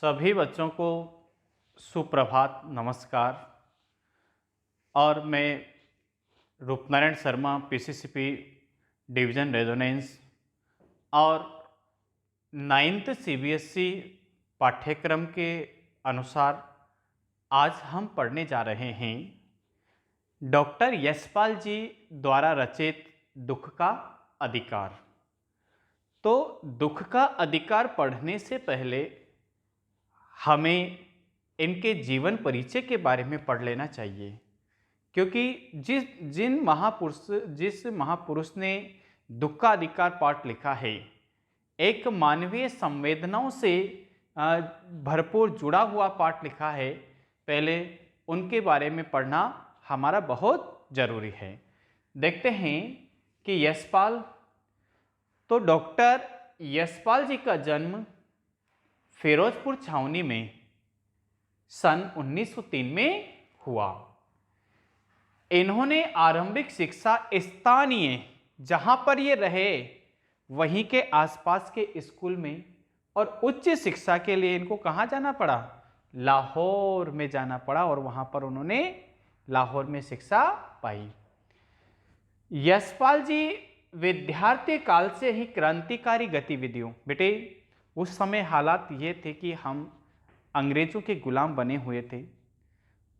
सभी बच्चों को सुप्रभात नमस्कार। और मैं Rupnarayan Sharma PCCP division resonance और 9th सीबीएसई पाठ्यक्रम के अनुसार आज हम पढ़ने जा रहे हैं डॉक्टर यशपाल जी द्वारा रचित दुख का अधिकार। तो दुख का अधिकार पढ़ने से पहले हमें इनके जीवन परिचय के बारे में पढ़ लेना चाहिए, क्योंकि जिस महापुरुष ने दुख का अधिकार पाठ लिखा है, एक मानवीय संवेदनाओं से भरपूर जुड़ा हुआ पाठ लिखा है। पहले उनके बारे में पढ़ना हमारा बहुत जरूरी है। देखते हैं कि यशपाल, तो डॉक्टर यशपाल जी का जन्म फिरोजपुर छावनी में सन 1903 में हुआ। इन्होंने आरंभिक शिक्षा स्थानीय जहां पर ये रहे वहीं के आसपास के स्कूल में, और उच्च शिक्षा के लिए इनको कहां जाना पड़ा? लाहौर में जाना पड़ा, और वहां पर उन्होंने लाहौर में शिक्षा पाई। यशपाल जी विद्यार्थी काल से ही क्रांतिकारी गतिविधियों, बेटे उस समय हालात ये थे कि हम अंग्रेजों के गुलाम बने हुए थे,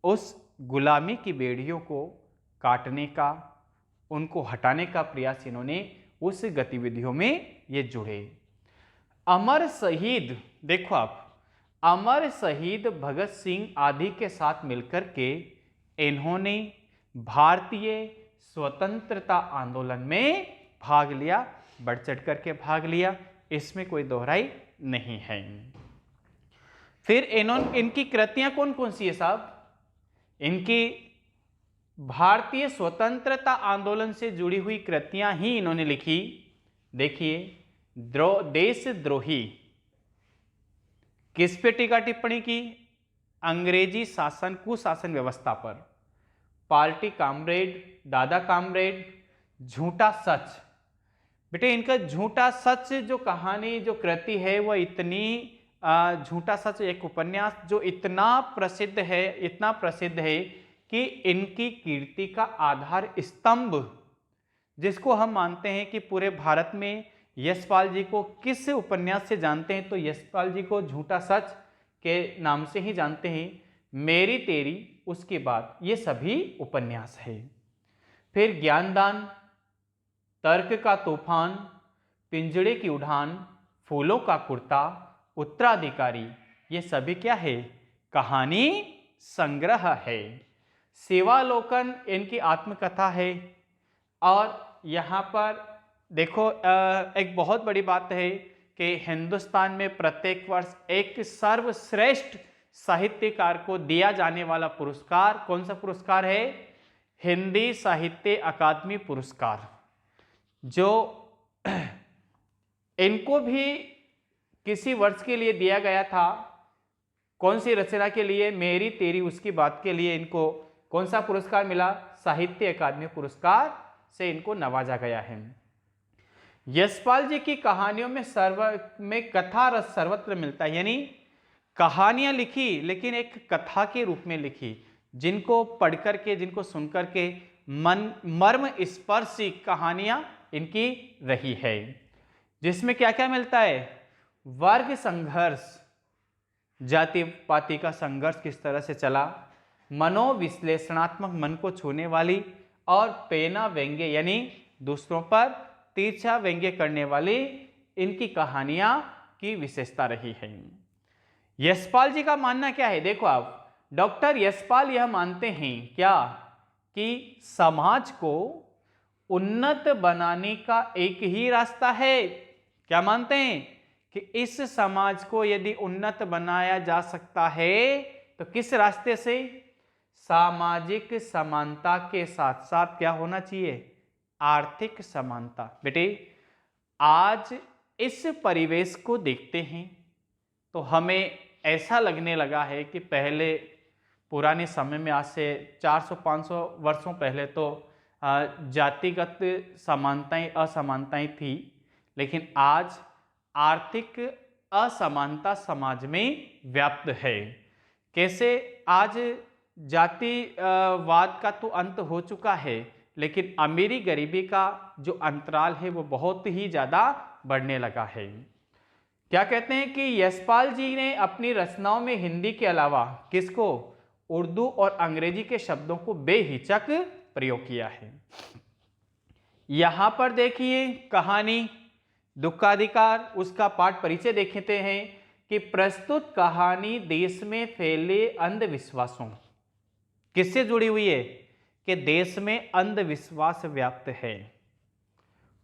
उस गुलामी की बेड़ियों को काटने का, उनको हटाने का प्रयास इन्होंने उस गतिविधियों में ये जुड़े। अमर शहीद, देखो आप, अमर शहीद भगत सिंह आदि के साथ मिलकर के इन्होंने भारतीय स्वतंत्रता आंदोलन में भाग लिया, बढ़ चढ़ करके भाग लिया, इसमें कोई दोहराई नहीं है। फिर इनकी कृतियां कौन कौन सी है साहब? इनकी भारतीय स्वतंत्रता आंदोलन से जुड़ी हुई कृतियां ही इन्होंने लिखी। देखिए, देशद्रोही किस पे टीका टिप्पणी की? अंग्रेजी शासन, कुशासन व्यवस्था पर। पार्टी कामरेड, दादा कामरेड, झूठा सच। बेटे इनका झूठा सच जो कहानी, जो कृति है, वह इतनी झूठा सच एक उपन्यास जो इतना प्रसिद्ध है कि इनकी कीर्ति का आधार स्तंभ, जिसको हम मानते हैं कि पूरे भारत में यशपाल जी को किस उपन्यास से जानते हैं, तो यशपाल जी को झूठा सच के नाम से ही जानते हैं। मेरी तेरी, उसके बाद ये सभी उपन्यास है। फिर ज्ञानदान, तर्क का तूफान, पिंजड़े की उड़ान, फूलों का कुर्ता, उत्तराधिकारी, ये सभी क्या है? कहानी संग्रह है। सेवालोकन इनकी आत्मकथा है। और यहाँ पर देखो, एक बहुत बड़ी बात है कि हिंदुस्तान में प्रत्येक वर्ष एक सर्वश्रेष्ठ साहित्यकार को दिया जाने वाला पुरस्कार कौन सा पुरस्कार है? हिंदी साहित्य अकादमी पुरस्कार, जो इनको भी किसी वर्ष के लिए दिया गया था। कौन सी रचना के लिए? मेरी तेरी, उसकी बात के लिए इनको कौन सा पुरस्कार मिला? साहित्य अकादमी पुरस्कार से इनको नवाजा गया है। यशपाल जी की कहानियों में कथा रस सर्वत्र मिलता है, यानी कहानियां लिखी लेकिन एक कथा के रूप में लिखी, जिनको पढ़ करके, जिनको सुन करके मर्म स्पर्शी कहानियां इनकी रही है, जिसमें क्या क्या मिलता है? वर्ग संघर्ष, जाति पाति का संघर्ष किस तरह से चला, मनोविश्लेषणात्मक, मन को छूने वाली, और पेना व्यंग्य यानी दूसरों पर तिरछा व्यंग्य करने वाली इनकी कहानियां की विशेषता रही है। यशपाल जी का मानना क्या है? देखो आप, डॉक्टर यशपाल यह मानते हैं क्या कि समाज को उन्नत बनाने का एक ही रास्ता है। क्या मानते हैं? कि इस समाज को यदि उन्नत बनाया जा सकता है तो किस रास्ते से? सामाजिक समानता के साथ साथ क्या होना चाहिए? आर्थिक समानता। बेटे आज इस परिवेश को देखते हैं तो हमें ऐसा लगने लगा है कि पहले पुराने समय में, आज से 400-500 वर्षों पहले तो जातिगत समानताएं, असमानताएं थी, लेकिन आज आर्थिक असमानता समाज में व्याप्त है। कैसे आज जातिवाद का तो अंत हो चुका है, लेकिन अमीरी गरीबी का जो अंतराल है वो बहुत ही ज़्यादा बढ़ने लगा है। क्या कहते हैं कि यशपाल जी ने अपनी रचनाओं में हिंदी के अलावा किसको, उर्दू और अंग्रेजी के शब्दों को बेहिचक प्रयोग किया है। यहां पर देखिए कहानी दुखाधिकार, उसका पाठ परिचय देखते हैं कि प्रस्तुत कहानी देश में फैले अंधविश्वासों, किससे जुड़ी हुई है कि देश में अंधविश्वास व्याप्त है।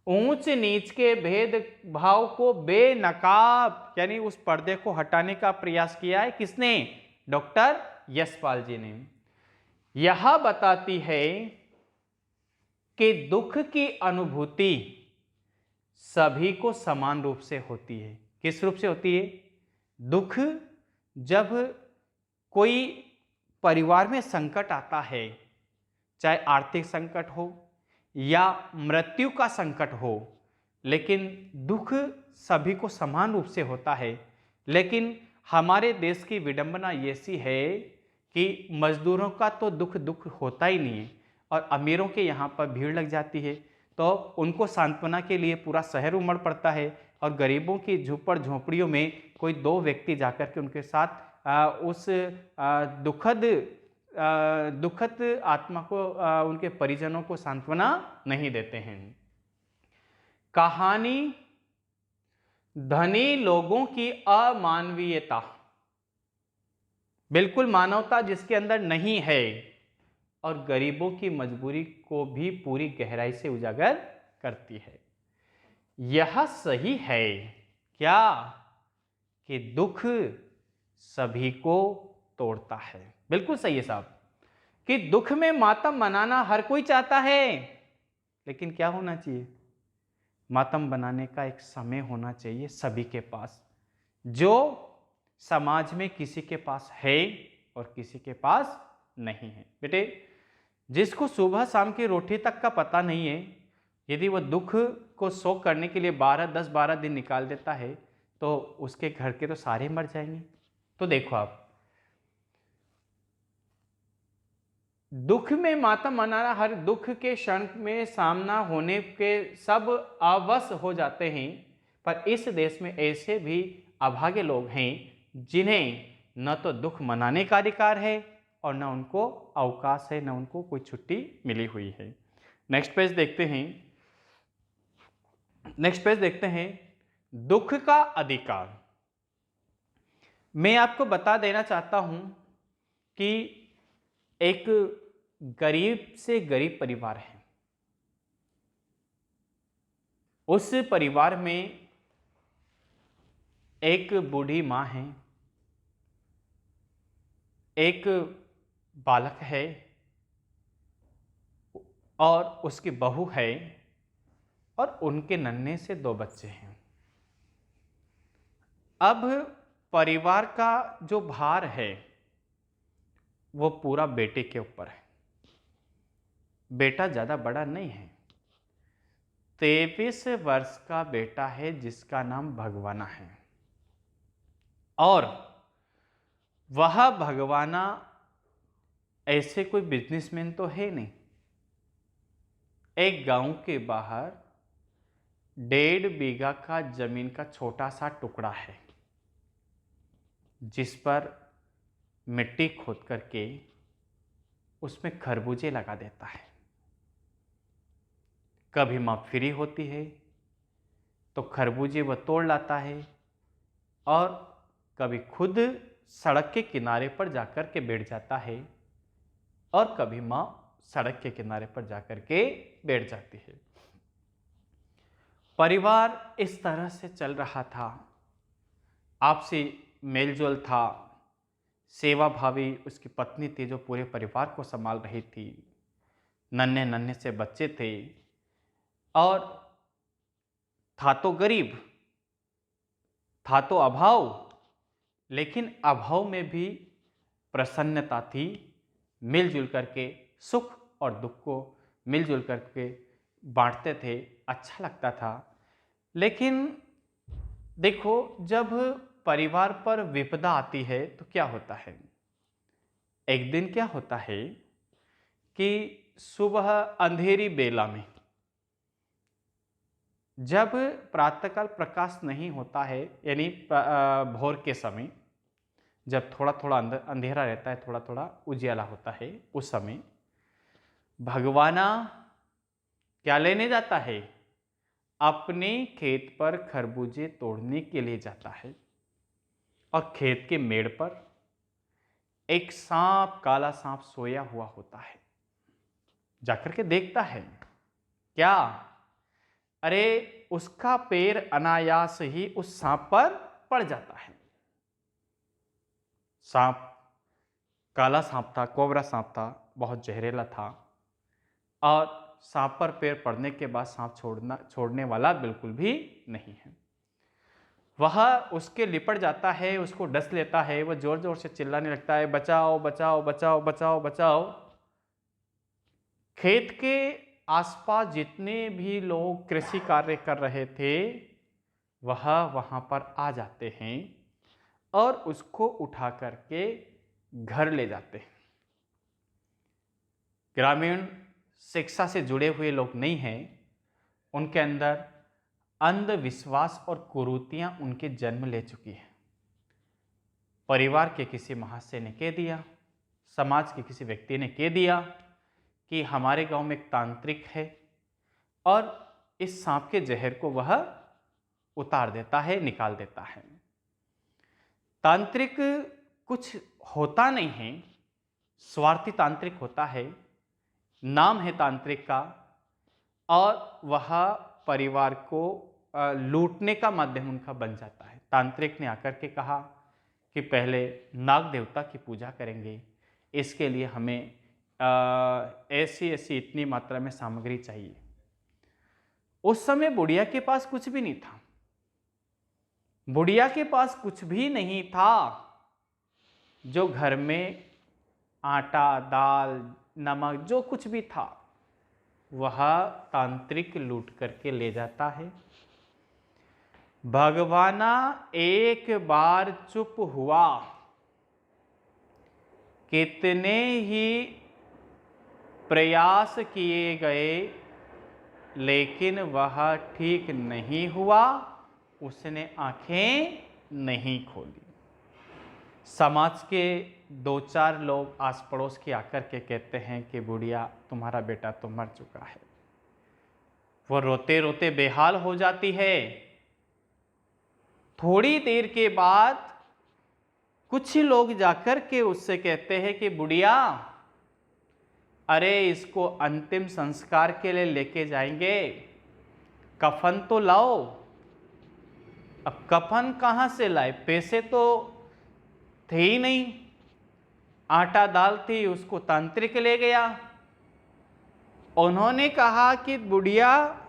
ऊंच नीच के भेदभाव को बेनकाब यानी उस पर्दे को हटाने का प्रयास किया है किसने, डॉक्टर यशपाल जी ने। यह बताती है कि दुख की अनुभूति सभी को समान रूप से होती है। किस रूप से होती है, दुख जब कोई परिवार में संकट आता है, चाहे आर्थिक संकट हो या मृत्यु का संकट हो, लेकिन दुख सभी को समान रूप से होता है। लेकिन हमारे देश की विडंबना ऐसी है कि मजदूरों का तो दुख होता ही नहीं है और अमीरों के यहाँ पर भीड़ लग जाती है, तो उनको सांत्वना के लिए पूरा शहर उमड़ पड़ता है और गरीबों की झुप्पड़ झोंपड़ियों में कोई दो व्यक्ति जाकर के उनके साथ उस दुखद आत्मा को, उनके परिजनों को सांत्वना नहीं देते हैं। कहानी धनी लोगों की अमानवीयता, बिल्कुल मानवता जिसके अंदर नहीं है, और गरीबों की मजबूरी को भी पूरी गहराई से उजागर करती है। यह सही है क्या कि दुख सभी को तोड़ता है, बिल्कुल सही है साहब, कि दुख में मातम मनाना हर कोई चाहता है, लेकिन क्या होना चाहिए, मातम बनाने का एक समय होना चाहिए सभी के पास, जो समाज में किसी के पास है और किसी के पास नहीं है। बेटे, जिसको सुबह शाम की रोटी तक का पता नहीं है, यदि वह दुख को शोक करने के लिए 10-12 दिन निकाल देता है, तो उसके घर के तो सारे मर जाएंगे। तो देखो आप, दुख में मातम मनाना, हर दुख के क्षण में सामना होने के सब अवश्य हो जाते हैं, पर इस देश में ऐसे भी अभागे लोग हैं जिन्हें न तो दुख मनाने का अधिकार है और न उनको अवकाश है, न उनको कोई छुट्टी मिली हुई है। नेक्स्ट पेज देखते हैं, दुख का अधिकार। मैं आपको बता देना चाहता हूं कि एक गरीब से गरीब परिवार है, उस परिवार में एक बूढ़ी मां है, एक बालक है और उसकी बहू है और उनके नन्हे से 2 बच्चे हैं। अब परिवार का जो भार है वो पूरा बेटे के ऊपर है। बेटा ज़्यादा बड़ा नहीं है, 23 वर्ष का बेटा है जिसका नाम भगवाना है, और वह भगवाना ऐसे कोई बिजनेसमैन तो है नहीं। एक गांव के बाहर 1.5 बीघा का जमीन का छोटा सा टुकड़ा है, जिस पर मिट्टी खोद करके उसमें खरबूजे लगा देता है। कभी माँ फ्री होती है तो खरबूजे वह तोड़ लाता है, और कभी खुद सड़क के किनारे पर जाकर के बैठ जाता है, और कभी माँ सड़क के किनारे पर जाकर के बैठ जाती है। परिवार इस तरह से चल रहा था, आपसी मेलजोल था, सेवा भावी उसकी पत्नी थी जो पूरे परिवार को संभाल रही थी, नन्हे नन्हे से बच्चे थे, और था तो गरीब, था तो अभाव, लेकिन अभाव में भी प्रसन्नता थी। मिलजुल करके सुख और दुख को मिलजुल करके बांटते थे, अच्छा लगता था। लेकिन देखो, जब परिवार पर विपदा आती है तो क्या होता है। एक दिन क्या होता है कि सुबह अंधेरी बेला में, जब प्रातःकाल प्रकाश नहीं होता है, यानी भोर के समय, जब थोड़ा थोड़ा अंधेरा रहता है, थोड़ा थोड़ा उजियाला होता है, उस समय भगवाना क्या लेने जाता है? अपने खेत पर खरबूजे तोड़ने के लिए जाता है। और खेत के मेड़ पर एक सांप, काला सांप सोया हुआ होता है। जाकर के देखता है, क्या? अरे, उसका पैर अनायास ही उस सांप पर पड़ जाता है। सांप काला सांप था, कोबरा सांप था, बहुत जहरीला था। और सांप पर पैर पड़ने के बाद सांप छोड़ने वाला बिल्कुल भी नहीं है। वह उसके लिपट जाता है, उसको डस लेता है, वह जोर जोर से चिल्लाने लगता है, बचाओ बचाओ बचाओ बचाओ बचाओ। खेत के आसपास जितने भी लोग कृषि कार्य कर रहे थे, वह वहां पर आ जाते हैं और उसको उठा करके घर ले जाते हैं। ग्रामीण शिक्षा से जुड़े हुए लोग नहीं हैं, उनके अंदर अंधविश्वास और कुरीतियां उनके जन्म ले चुकी है। परिवार के किसी महाशय ने कह दिया, समाज के किसी व्यक्ति ने कह दिया कि हमारे गांव में एक तांत्रिक है और इस सांप के जहर को वह उतार देता है, निकाल देता है। तांत्रिक कुछ होता नहीं है, स्वार्थी तांत्रिक होता है, नाम है तांत्रिक का, और वह परिवार को लूटने का माध्यम उनका बन जाता है। तांत्रिक ने आकर के कहा कि पहले नाग देवता की पूजा करेंगे, इसके लिए हमें ऐसी ऐसी इतनी मात्रा में सामग्री चाहिए। उस समय बुढ़िया के पास कुछ भी नहीं था। बुढ़िया के पास कुछ भी नहीं था। जो घर में आटा, दाल, नमक, जो कुछ भी था, वह तांत्रिक लूट करके ले जाता है। भगवाना एक बार चुप हुआ, कितने ही प्रयास किए गए, लेकिन वह ठीक नहीं हुआ। उसने आंखें नहीं खोली। समाज के दो चार लोग आस पड़ोस के आकर के कहते हैं कि बुढ़िया, तुम्हारा बेटा तो मर चुका है। वो रोते रोते बेहाल हो जाती है। थोड़ी देर के बाद कुछ लोग जाकर के उससे कहते हैं कि बुढ़िया, अरे इसको अंतिम संस्कार के लिए लेके जाएंगे, कफन तो लाओ। अब कफन कहाँ से लाए? पैसे तो थे ही नहीं। आटा दाल थी, उसको तांत्रिक ले गया। उन्होंने कहा कि बुढ़िया,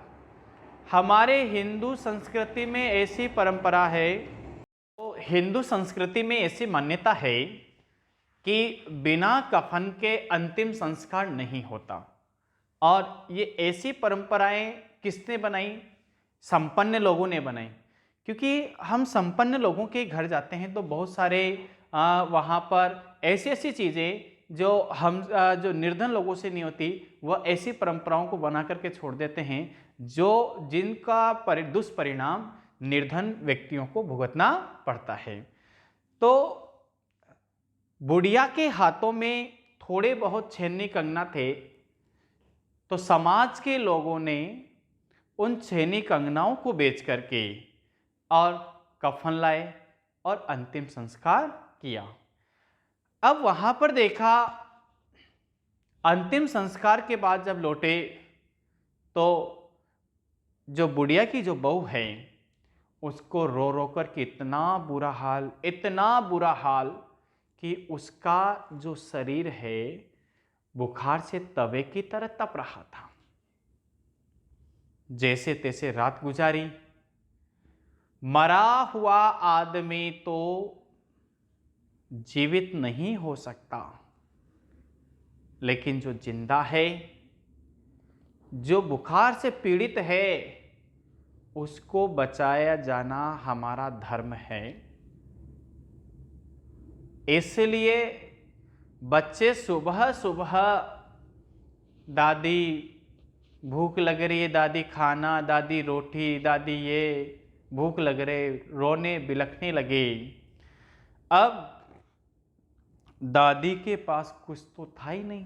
हमारे हिंदू संस्कृति में ऐसी परंपरा है, तो हिंदू संस्कृति में ऐसी मान्यता है कि बिना कफन के अंतिम संस्कार नहीं होता। और ये ऐसी परंपराएं किसने बनाई? संपन्न लोगों ने बनाई। क्योंकि हम संपन्न लोगों के घर जाते हैं तो बहुत सारे वहाँ पर ऐसी ऐसी चीज़ें जो हम जो निर्धन लोगों से नहीं होती, वह ऐसी परंपराओं को बना करके छोड़ देते हैं जिनका दुष्परिणाम निर्धन व्यक्तियों को भुगतना पड़ता है। तो बुढ़िया के हाथों में थोड़े बहुत छेनी कंगना थे, तो समाज के लोगों ने उन छेनी कंगनाओं को बेच करके और कफन लाए और अंतिम संस्कार किया। अब वहां पर देखा, अंतिम संस्कार के बाद जब लौटे तो जो बुढ़िया की जो बहू है, उसको रो रो कर के इतना बुरा हाल कि उसका जो शरीर है बुखार से तवे की तरह तप रहा था। जैसे तैसे रात गुजारी। मरा हुआ आदमी तो जीवित नहीं हो सकता, लेकिन जो जिंदा है, जो बुखार से पीड़ित है, उसको बचाया जाना हमारा धर्म है। इसलिए बच्चे सुबह सुबह दादी भूख लग रही है, दादी खाना, दादी रोटी, दादी ये भूख लग रहे, रोने बिलखने लगे। अब दादी के पास कुछ तो था ही नहीं।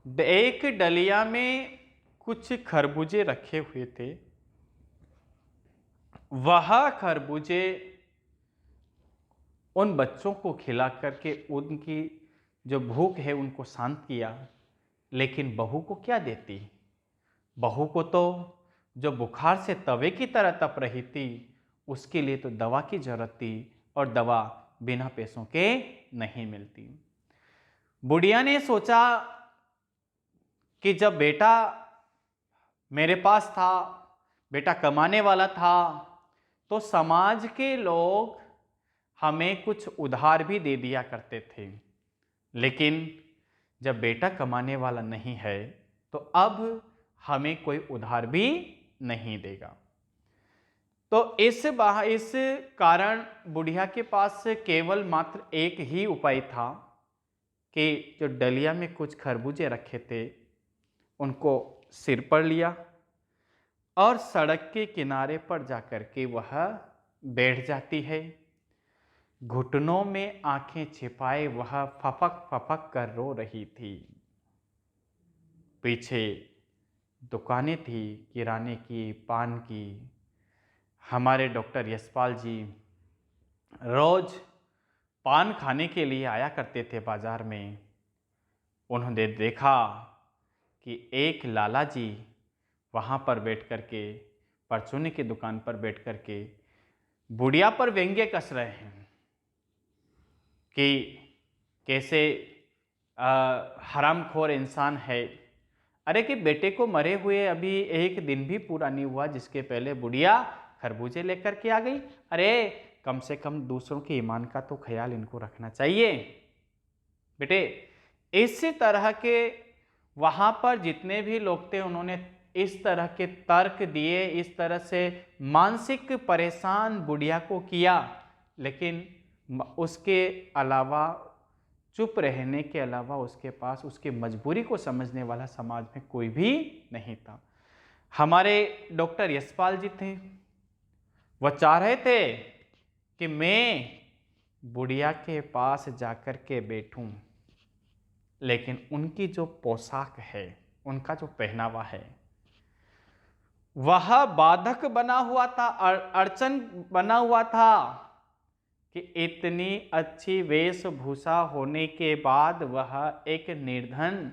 एक डलिया में कुछ खरबूजे रखे हुए थे। वह खरबूजे उन बच्चों को खिला करके उनकी जो भूख है उनको शांत किया। लेकिन बहू को क्या देती? बहू को तो जो बुखार से तवे की तरह तप रही थी, उसके लिए तो दवा की जरूरत थी, और दवा बिना पैसों के नहीं मिलती। बुढ़िया ने सोचा कि जब बेटा मेरे पास था, बेटा कमाने वाला था, तो समाज के लोग हमें कुछ उधार भी दे दिया करते थे। लेकिन जब बेटा कमाने वाला नहीं है तो अब हमें कोई उधार भी नहीं देगा। तो इस कारण बुढ़िया के पास केवल मात्र एक ही उपाय था कि जो डलिया में कुछ खरबूजे रखे थे उनको सिर पर लिया और सड़क के किनारे पर जाकर के वह बैठ जाती है। घुटनों में आंखें छिपाए वह फपक फपक कर रो रही थी। पीछे दुकानें थी, किराने की, पान की। हमारे डॉक्टर यशपाल जी रोज पान खाने के लिए आया करते थे बाजार में। उन्होंने देखा कि एक लाला जी वहाँ पर बैठ कर के, परचूने की दुकान पर बैठ कर के बुढ़िया पर व्यंग्य कस रहे हैं कि कैसे हरामखोर इंसान है। अरे कि बेटे को मरे हुए अभी एक दिन भी पूरा नहीं हुआ जिसके पहले बुढ़िया खरबूजे लेकर के आ गई। अरे कम से कम दूसरों के ईमान का तो ख्याल इनको रखना चाहिए। बेटे इसी तरह के वहाँ पर जितने भी लोग थे उन्होंने इस तरह के तर्क दिए, इस तरह से मानसिक परेशान बुढ़िया को किया। लेकिन उसके अलावा, चुप रहने के अलावा उसके पास उसकी मजबूरी को समझने वाला समाज में कोई भी नहीं था। हमारे डॉक्टर यशपाल जी थे, वह चाह रहे थे कि मैं बुढ़िया के पास जाकर के बैठूं, लेकिन उनकी जो पोशाक है, उनका जो पहनावा है, वह बाधक बना हुआ था, अड़चन बना हुआ था कि इतनी अच्छी वेशभूषा होने के बाद वह एक निर्धन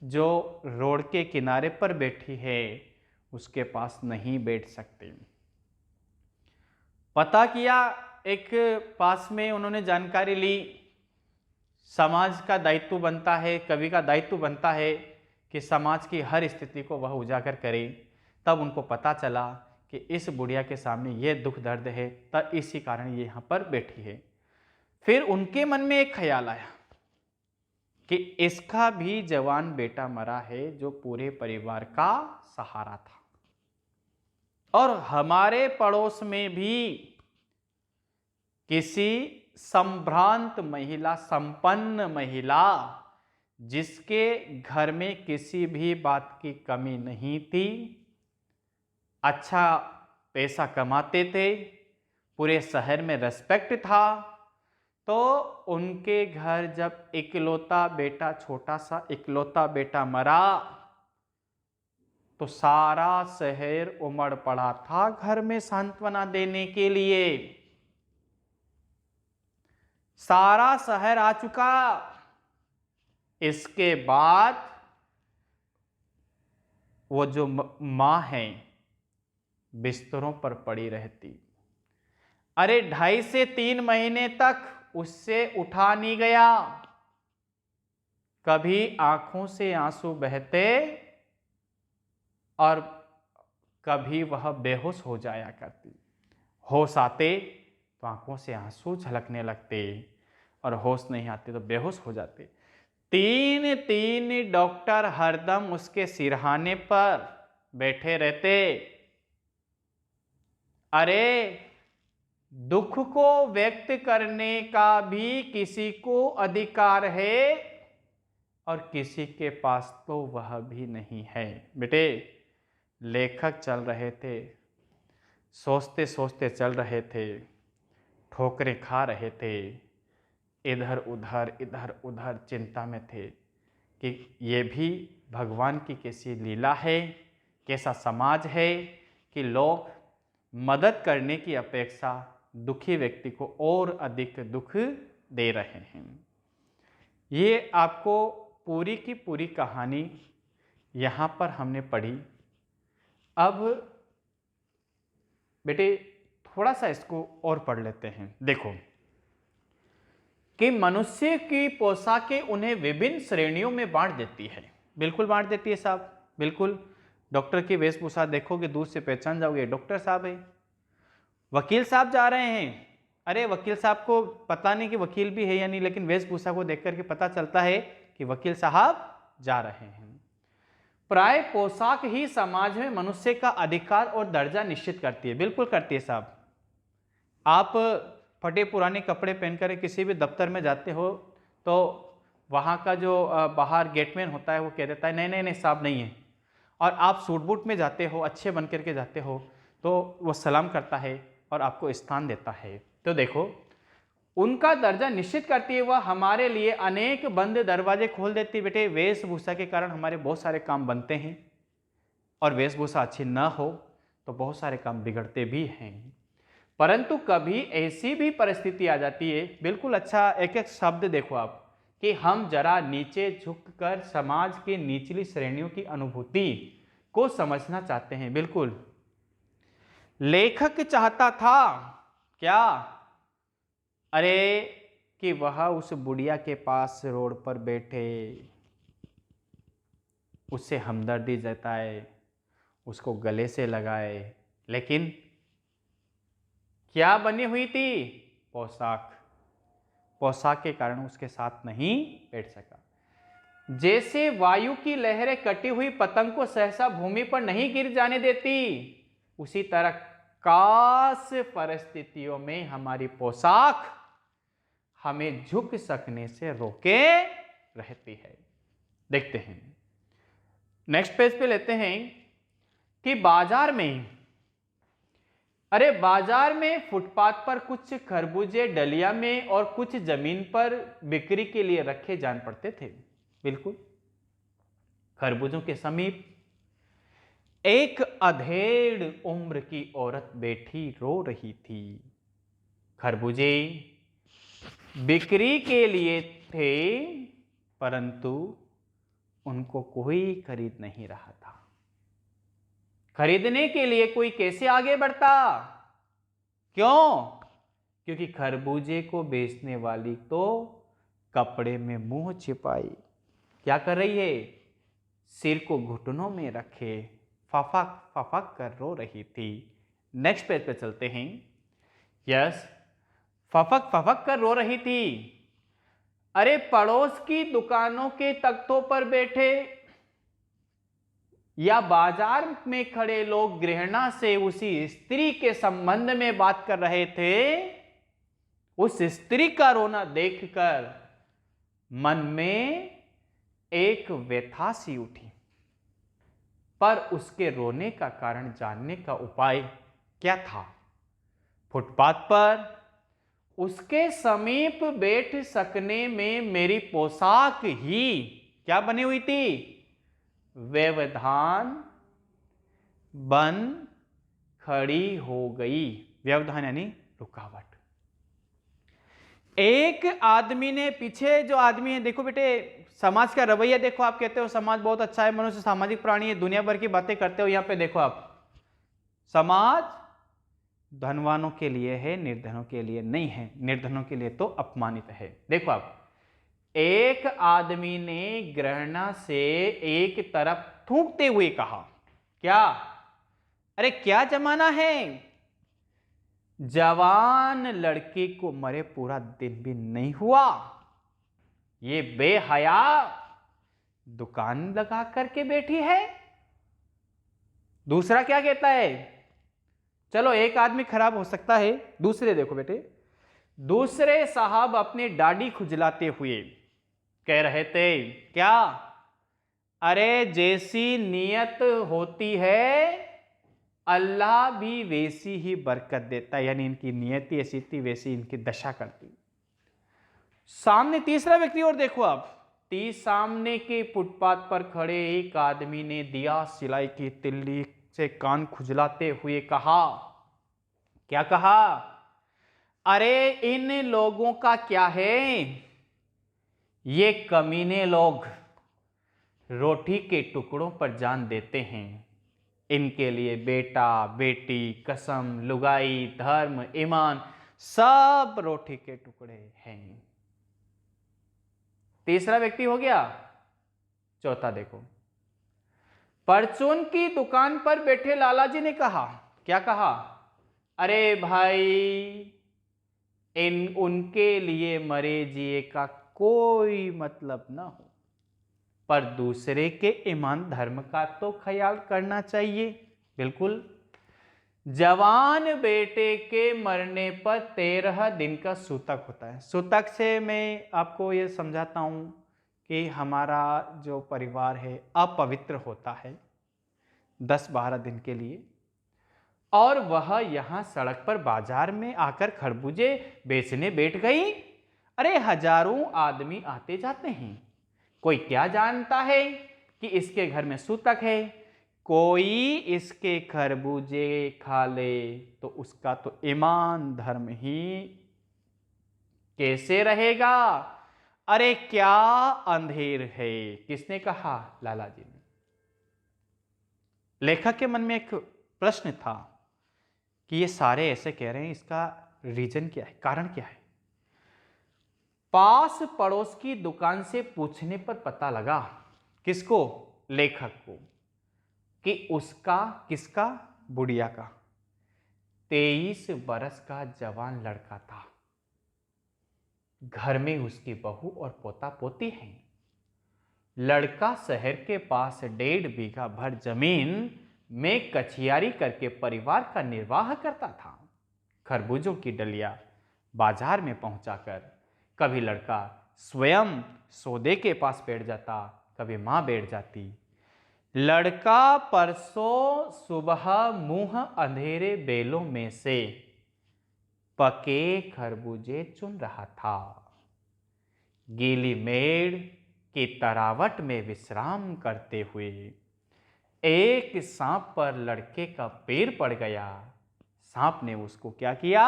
जो रोड के किनारे पर बैठी है उसके पास नहीं बैठ सकते। पता किया, एक पास में उन्होंने जानकारी ली। समाज का दायित्व बनता है, कवि का दायित्व बनता है कि समाज की हर स्थिति को वह उजागर करे। तब उनको पता चला कि इस बुढ़िया के सामने ये दुख दर्द है, तब इसी कारण ये यहाँ पर बैठी है। फिर उनके मन में एक ख्याल आया कि इसका भी जवान बेटा मरा है जो पूरे परिवार का सहारा था, और हमारे पड़ोस में भी किसी संभ्रांत महिला, संपन्न महिला, जिसके घर में किसी भी बात की कमी नहीं थी, अच्छा पैसा कमाते थे, पूरे शहर में रेस्पेक्ट था, तो उनके घर जब इकलौता बेटा, छोटा सा इकलौता बेटा मरा तो सारा शहर उमड़ पड़ा था घर में सांत्वना देने के लिए। सारा शहर आ चुका। इसके बाद वो जो मां है बिस्तरों पर पड़ी रहती। अरे 2.5 से 3 महीने तक उससे उठा नहीं गया। कभी आंखों से आंसू बहते और कभी वह बेहोश हो जाया करती। होश आते तो आंखों से आंसू झलकने लगते, और होश नहीं आते तो बेहोश हो जाते। 3 डॉक्टर हरदम उसके सिरहाने पर बैठे रहते। अरे दुख को व्यक्त करने का भी किसी को अधिकार है और किसी के पास तो वह भी नहीं है। बेटे लेखक चल रहे थे, सोचते सोचते चल रहे थे, ठोकरें खा रहे थे, इधर उधर चिंता में थे कि ये भी भगवान की कैसी लीला है, कैसा समाज है कि लोग मदद करने की अपेक्षा दुखी व्यक्ति को और अधिक दुख दे रहे हैं। ये आपको पूरी की पूरी कहानी यहाँ पर हमने पढ़ी। अब बेटे थोड़ा सा इसको और पढ़ लेते हैं। देखो कि मनुष्य की पोशाकें उन्हें विभिन्न श्रेणियों में बांट देती है। बिल्कुल बांट देती है साहब, बिल्कुल। डॉक्टर की वेशभूषा देखोगे दूर से पहचान जाओगे डॉक्टर साहब है। वकील साहब जा रहे हैं, अरे वकील साहब को पता नहीं कि वकील भी है या नहीं, लेकिन वेशभूषा को देख करके पता चलता है कि वकील साहब जा रहे हैं। प्राय पोशाक ही समाज में मनुष्य का अधिकार और दर्जा निश्चित करती है। बिल्कुल करती है साहब। आप फटे पुराने कपड़े पहनकर किसी भी दफ्तर में जाते हो तो वहाँ का जो बाहर गेटमैन होता है वो कह देता है नहीं नहीं नहीं साहब नहीं है, और आप सूट बूट में जाते हो, अच्छे बन करके जाते हो तो वो सलाम करता है और आपको स्थान देता है। तो देखो उनका दर्जा निश्चित करती है, वह हमारे लिए अनेक बंद दरवाजे खोल देती है। बेटे वेशभूषा के कारण हमारे बहुत सारे काम बनते हैं और वेशभूषा अच्छी न हो तो बहुत सारे काम बिगड़ते भी हैं। परंतु कभी ऐसी भी परिस्थिति आ जाती है, बिल्कुल अच्छा एक एक शब्द देखो आप, कि हम जरा नीचे झुककर समाज के निचली श्रेणियों की अनुभूति को समझना चाहते हैं। बिल्कुल लेखक चाहता था क्या, अरे कि वह उस बुढ़िया के पास रोड पर बैठे, उससे हमदर्दी जताए, उसको गले से लगाए, लेकिन क्या बनी हुई थी, पोशाक, पोशाक के कारण उसके साथ नहीं बैठ सका। जैसे वायु की लहरें कटी हुई पतंग को सहसा भूमि पर नहीं गिर जाने देती, उसी तरह खास परिस्थितियों में हमारी पोशाक हमें झुक सकने से रोके रहती है। देखते हैं नेक्स्ट पेज पे लेते हैं कि बाजार में, अरे बाजार में फुटपाथ पर कुछ खरबूजे डलिया में और कुछ जमीन पर बिक्री के लिए रखे जान पड़ते थे। बिल्कुल खरबूजों के समीप एक अधेड़ उम्र की औरत बैठी रो रही थी। खरबूजे बिक्री के लिए थे परंतु उनको कोई खरीद नहीं रहा था। खरीदने के लिए कोई कैसे आगे बढ़ता, क्यों, क्योंकि खरबूजे को बेचने वाली तो कपड़े में मुंह छिपाई क्या कर रही है, सिर को घुटनों में रखे फफक फफक कर रो रही थी। नेक्स्ट पेज पे चलते हैं। यस, फफक फफक कर रो रही थी। अरे पड़ोस की दुकानों के तख्तों पर बैठे या बाजार में खड़े लोग गृहणा से उसी स्त्री के संबंध में बात कर रहे थे। उस स्त्री का रोना देखकर मन में एक व्यथा सी उठी, पर उसके रोने का कारण जानने का उपाय क्या था। फुटपाथ पर उसके समीप बैठ सकने में मेरी पोशाक ही क्या बनी हुई थी, व्यवधान बन खड़ी हो गई। व्यवधान यानी रुकावट। एक आदमी ने, पीछे जो आदमी है, देखो बेटे समाज का रवैया देखो। आप कहते हो समाज बहुत अच्छा है, मनुष्य सामाजिक प्राणी है, दुनिया भर की बातें करते हो। यहां पे देखो आप, समाज धनवानों के लिए है, निर्धनों के लिए नहीं है। निर्धनों के लिए तो अपमानित है। देखो आप, एक आदमी ने गृहणा से एक तरफ थूकते हुए कहा, क्या, अरे क्या जमाना है, जवान लड़की को मरे पूरा दिन भी नहीं हुआ, ये बेहया दुकान लगा करके बैठी है। दूसरा क्या कहता है, चलो एक आदमी खराब हो सकता है, दूसरे देखो बेटे, दूसरे साहब अपनी दाढ़ी खुजलाते हुए कह रहे थे क्या, अरे जैसी नीयत होती है अल्लाह भी वैसी ही बरकत देता है, यानी इनकी नियति ऐसी थी वैसी इनकी दशा करती। सामने तीसरा व्यक्ति और देखो आप, सामने के फुटपाथ पर खड़े एक आदमी ने दिया सिलाई की तिल्ली से कान खुजलाते हुए कहा, क्या कहा, अरे इन लोगों का क्या है, ये कमीने लोग रोटी के टुकड़ों पर जान देते हैं, इनके लिए बेटा बेटी कसम लुगाई धर्म ईमान सब रोटी के टुकड़े हैं। तीसरा व्यक्ति हो गया। चौथा देखो, परचून की दुकान पर बैठे लाला जी ने कहा, क्या कहा, अरे भाई उनके लिए मरे जिए का कोई मतलब ना हो, पर दूसरे के ईमान धर्म का तो ख्याल करना चाहिए। बिल्कुल, जवान बेटे के मरने पर 13 दिन का सूतक होता है। सूतक से मैं आपको ये समझाता हूँ कि हमारा जो परिवार है अपवित्र होता है 10-12 दिन के लिए, और वह यहाँ सड़क पर बाजार में आकर खरबूजे बेचने बैठ गई। अरे हजारों आदमी आते जाते हैं, कोई क्या जानता है कि इसके घर में सूतक है, कोई इसके खरबूजे खा ले तो उसका तो ईमान धर्म ही कैसे रहेगा। अरे क्या अंधेर है, किसने कहा, लाला जी ने। लेखक के मन में एक प्रश्न था कि ये सारे ऐसे कह रहे हैं, इसका रीजन क्या है, कारण क्या है। पास पड़ोस की दुकान से पूछने पर पता लगा, किसको, लेखक को, कि उसका, किसका, बुढ़िया का 23 बरस का जवान लड़का था, घर में उसकी बहू और पोता पोती हैं। लड़का शहर के पास 1.5 बीघा भर जमीन में कचियारी करके परिवार का निर्वाह करता था। खरबूजों की डलिया बाजार में पहुंचाकर कभी लड़का स्वयं सौदे के पास बैठ जाता, कभी मां बैठ जाती। लड़का परसों सुबह मुंह अंधेरे बेलों में से पके खरबूजे चुन रहा था। गीली मेड़ की तरावट में विश्राम करते हुए एक सांप पर लड़के का पैर पड़ गया। सांप ने उसको क्या किया,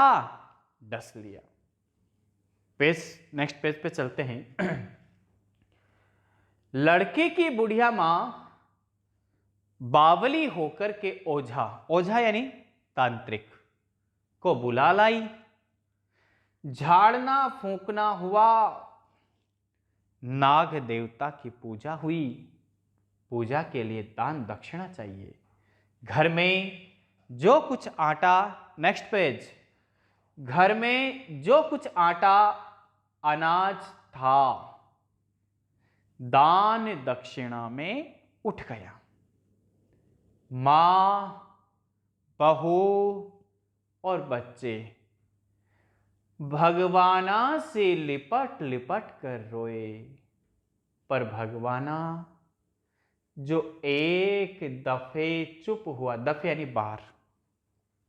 डस लिया। नेक्स्ट पेज पे चलते हैं। लड़के की बुढ़िया मां बावली होकर के ओझा, ओझा यानी तांत्रिक, को बुला लाई। झाड़ना फूंकना हुआ, नाग देवता की पूजा हुई। पूजा के लिए दान दक्षिणा चाहिए। घर में जो कुछ आटा, नेक्स्ट पेज, घर में जो कुछ आटा अनाज था दान दक्षिणा में उठ गया। मां, बहू और बच्चे भगवाना से लिपट लिपट कर रोए, पर भगवाना जो एक दफे चुप हुआ, दफे यानी बार,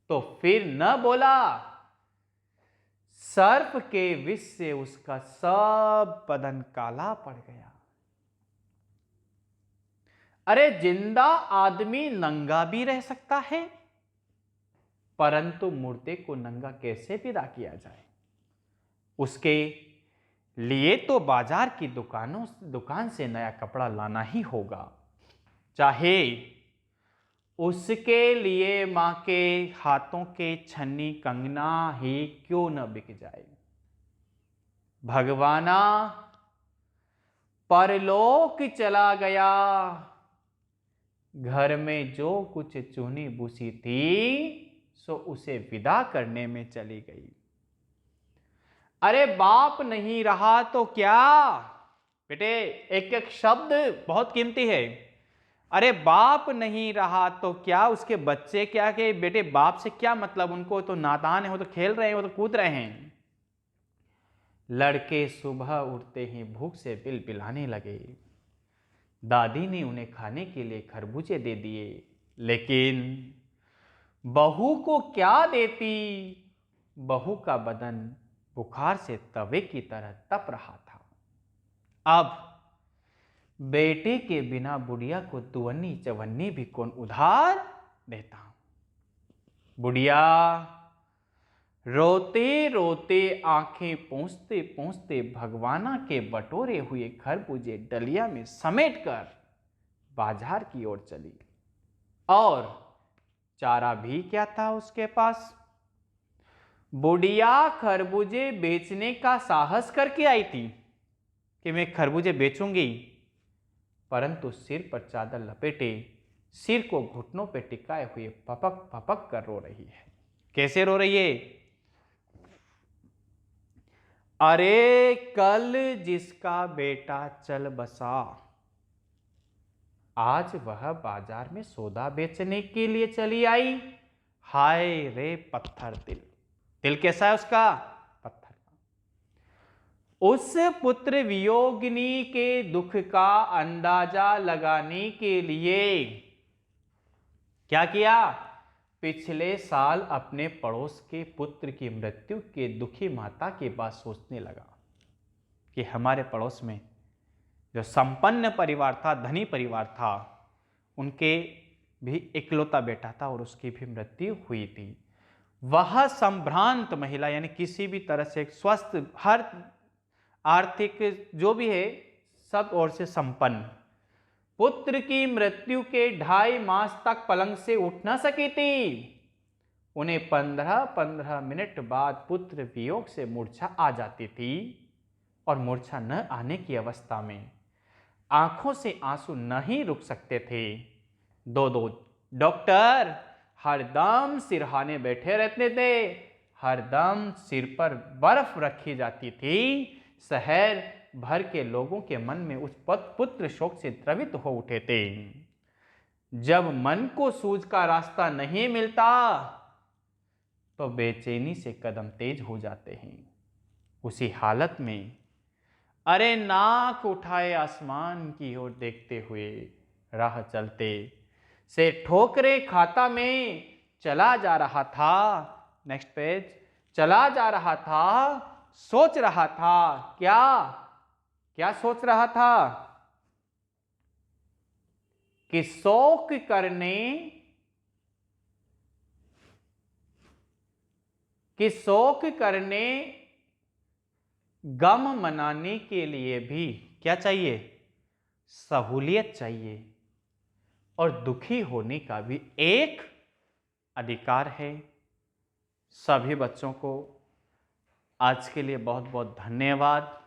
तो फिर न बोला। सर्प के विष से उसका सब बदन काला पड़ गया। अरे जिंदा आदमी नंगा भी रह सकता है, परंतु मुर्दे को नंगा कैसे विदा किया जाए। उसके लिए तो बाजार की दुकान से नया कपड़ा लाना ही होगा, चाहे उसके लिए मां के हाथों के छन्नी कंगना ही क्यों न बिक जाए। भगवाना परलोक चला गया। घर में जो कुछ चूनी बूसी थी सो उसे विदा करने में चली गई। अरे बाप नहीं रहा तो क्या, बेटे एक एक शब्द बहुत कीमती है। अरे बाप नहीं रहा तो क्या, उसके बच्चे क्या के बेटे, बाप से क्या मतलब, उनको तो नादान है, वो तो खेल रहे हैं, वो तो कूद रहे हैं। लड़के सुबह उठते ही भूख से बिलबिलाने लगे। दादी ने उन्हें खाने के लिए खरबूजे दे दिए, लेकिन बहू को क्या देती। बहू का बदन बुखार से तवे की तरह तप रहा था। अब बेटे के बिना बुढ़िया को दुवन्नी चवन्नी भी कौन उधार देता। बुढ़िया रोते रोते आंखें पोंछते पोंछते भगवाना के बटोरे हुए खरबूजे डलिया में समेटकर बाजार की ओर चली। और चारा भी क्या था उसके पास। बुढ़िया खरबूजे बेचने का साहस करके आई थी कि मैं खरबूजे बेचूंगी, परंतु सिर पर चादर लपेटे, सिर को घुटनों पे टिकाए हुए पपक पपक कर रो रही है। कैसे रो रही है। अरे कल जिसका बेटा चल बसा, आज वह बाजार में सौदा बेचने के लिए चली आई। हाय रे पत्थर दिल। दिल कैसा है उसका, पत्थर का। उस पुत्र वियोगिनी के दुख का अंदाजा लगाने के लिए क्या किया, पिछले साल अपने पड़ोस के पुत्र की मृत्यु के दुखी माता की बात सोचने लगा कि हमारे पड़ोस में जो संपन्न परिवार था, धनी परिवार था, उनके भी इकलौता बेटा था और उसकी भी मृत्यु हुई थी। वह संभ्रांत महिला, यानी किसी भी तरह से स्वस्थ, हर आर्थिक जो भी है सब ओर से संपन्न, पुत्र की मृत्यु के 2.5 मास तक पलंग से उठ न सकी थी। उन्हें 15-15 मिनट बाद पुत्र वियोग से मूर्छा आ जाती थी और मूर्छा न आने की अवस्था में आंखों से आंसू नहीं रुक सकते थे। दो डॉक्टर हरदम सिरहाने बैठे रहते थे, हरदम सिर पर बर्फ रखी जाती थी। शहर भर के लोगों के मन में उस पुत्र शोक से द्रवित हो उठे थे। जब मन को सूझ का रास्ता नहीं मिलता तो बेचैनी से कदम तेज हो जाते हैं। उसी हालत में अरे नाक उठाए आसमान की ओर देखते हुए राह चलते से ठोकरे खाता में चला जा रहा था। Next page. चला जा रहा था, सोच रहा था, क्या क्या सोच रहा था कि शोक करने गम मनाने के लिए भी क्या चाहिए, सहूलियत चाहिए, और दुखी होने का भी एक अधिकार है। सभी बच्चों को आज के लिए बहुत बहुत धन्यवाद।